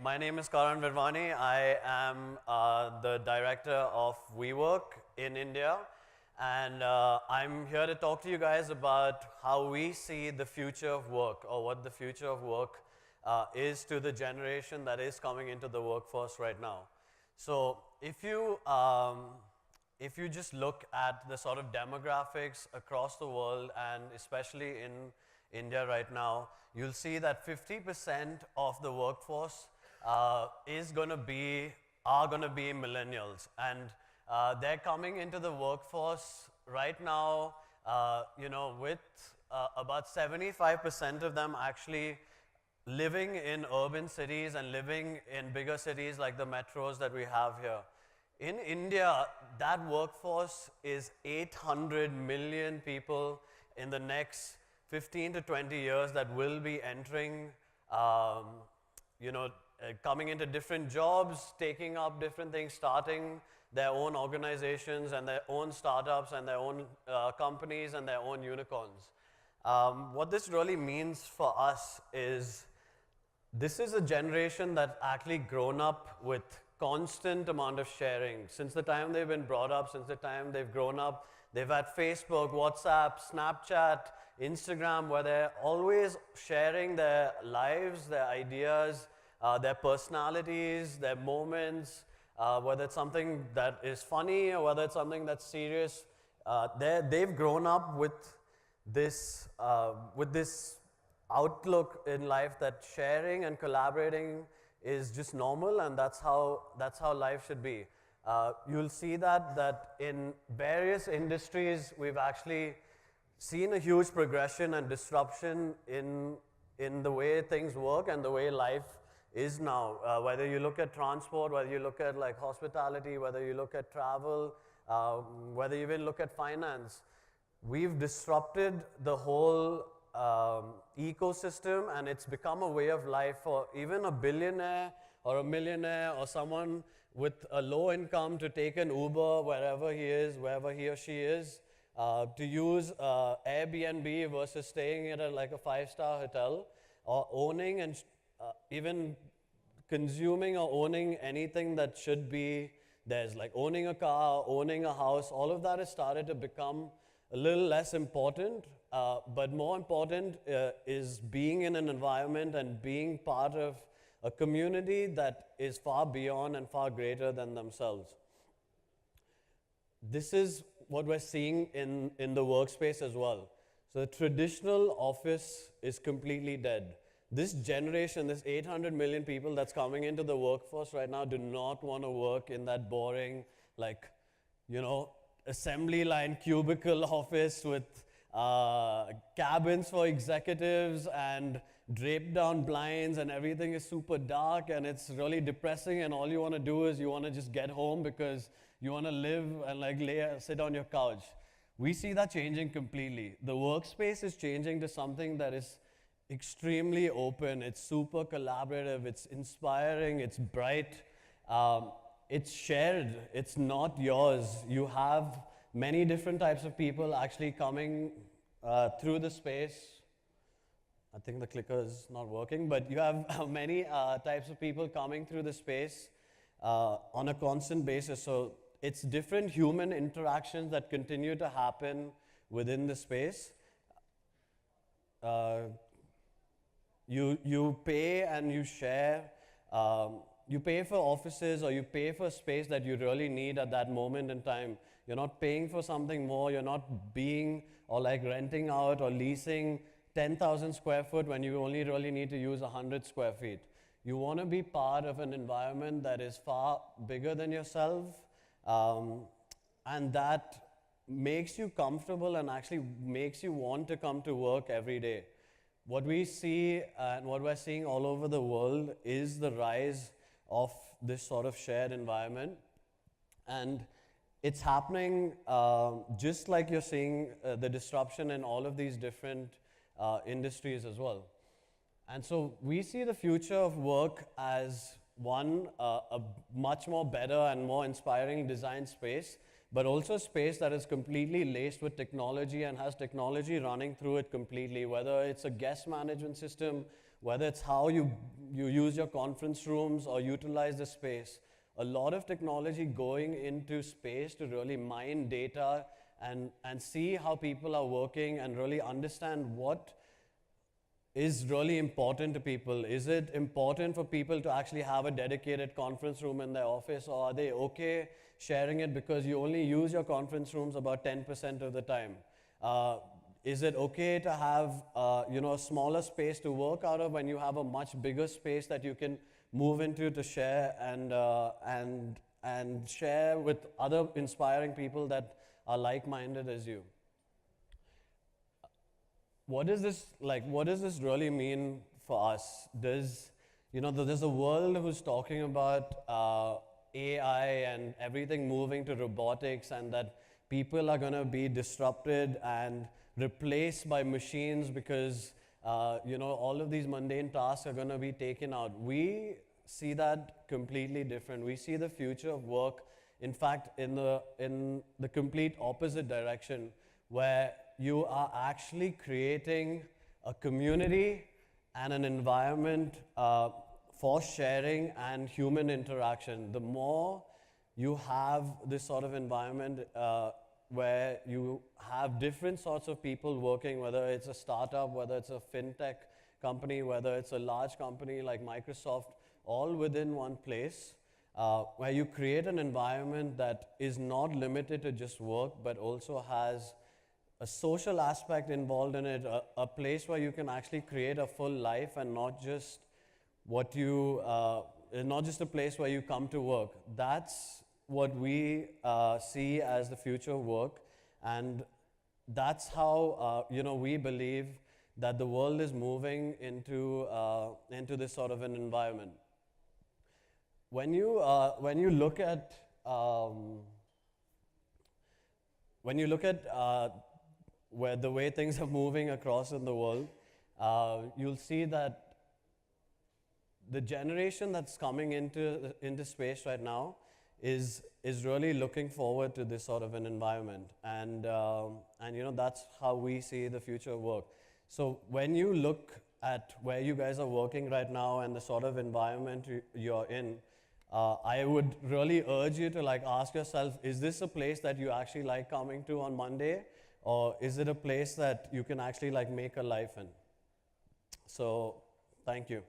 My name is Karan Virwani. I am the director of WeWork in India. And I'm here to talk to you guys about how we see the future of work, or what the future of work is to the generation that is coming into the workforce right now. So if you just look at the sort of demographics across the world, and especially in India right now, you'll see that 50% of the workforce are going to be millennials, and they're coming into the workforce right now, with about 75% of them actually living in urban cities and living in bigger cities like the metros that we have here. In India, that workforce is 800 million people in the next 15 to 20 years that will be entering, coming into different jobs, taking up different things, starting their own organizations and their own startups and their own companies and their own unicorns. What this really means for us is this is a generation that's actually grown up with constant amount of sharing. Since the time they've been brought up, since the time they've grown up, they've had Facebook, WhatsApp, Snapchat, Instagram, where they're always sharing their lives, their ideas, their personalities, their moments, whether it's something that is funny or whether it's something that's serious. They've grown up with this outlook in life that sharing and collaborating is just normal, and that's how life should be. You'll see that in various industries, we've actually seen a huge progression and disruption in the way things work and the way life is now. Whether you look at transport, whether you look at like hospitality, whether you look at travel, whether you even look at finance, we've disrupted the whole ecosystem, and it's become a way of life for even a billionaire or a millionaire or someone with a low income to take an Uber wherever he is, wherever he or she is, to use Airbnb versus staying at like a 5-star hotel, or owning and even consuming or owning anything that should be theirs, like owning a car, owning a house. All of that has started to become a little less important, but more important is being in an environment and being part of a community that is far beyond and far greater than themselves. This is what we're seeing in the workspace as well. So the traditional office is completely dead. This generation, this 800 million people that's coming into the workforce right now do not want to work in that boring, assembly line cubicle office with cabins for executives and draped down blinds, and everything is super dark and it's really depressing, and all you want to do is you want to just get home because you want to live and sit on your couch. We see that changing completely. The workspace is changing to something that is extremely open, it's super collaborative, it's inspiring, it's bright, it's shared, it's not yours. You have many different types of people actually coming through the space. I think the clicker is not working, but you have many types of people coming through the space on a constant basis. So it's different human interactions that continue to happen within the space. You pay and you share. You pay for offices, or you pay for space that you really need at that moment in time. You're not paying for something more. You're not renting out or leasing 10,000 square foot when you only really need to use 100 square feet. You want to be part of an environment that is far bigger than yourself, and that makes you comfortable and actually makes you want to come to work every day. What we see and what we're seeing all over the world is the rise of this sort of shared environment. And it's happening just like you're seeing the disruption in all of these different industries as well. And so we see the future of work as a much more better and more inspiring design space, but also a space that is completely laced with technology and has technology running through it completely, whether it's a guest management system, whether it's how you use your conference rooms or utilize the space. A lot of technology going into space to really mine data and see how people are working and really understand what is really important to people. Is it important for people to actually have a dedicated conference room in their office, or are they okay sharing it because you only use your conference rooms about 10% of the time? Is it okay to have a smaller space to work out of when you have a much bigger space that you can move into to share and share with other inspiring people that are like-minded as you? What does this really mean for us? There's a world who's talking about AI and everything moving to robotics, and that people are going to be disrupted and replaced by machines because all of these mundane tasks are going to be taken out. We see that completely different. We see the future of work, in fact, in the complete opposite direction, where you are actually creating a community and an environment for sharing and human interaction. The more you have this sort of environment where you have different sorts of people working, whether it's a startup, whether it's a fintech company, whether it's a large company like Microsoft, all within one place, where you create an environment that is not limited to just work, but also has a social aspect involved in it, a place where you can actually create a full life and not just not just a place where you come to work. That's what we see as the future of work, and that's how we believe that the world is moving into this sort of an environment. When you look at where the way things are moving across in the world, you'll see that the generation that's coming into space right now is really looking forward to this sort of an environment, and that's how we see the future of work. So when you look at where you guys are working right now and the sort of environment you're in, I would really urge you to ask yourself, is this a place that you actually like coming to on Monday? Or is it a place that you can actually make a life in? So, thank you.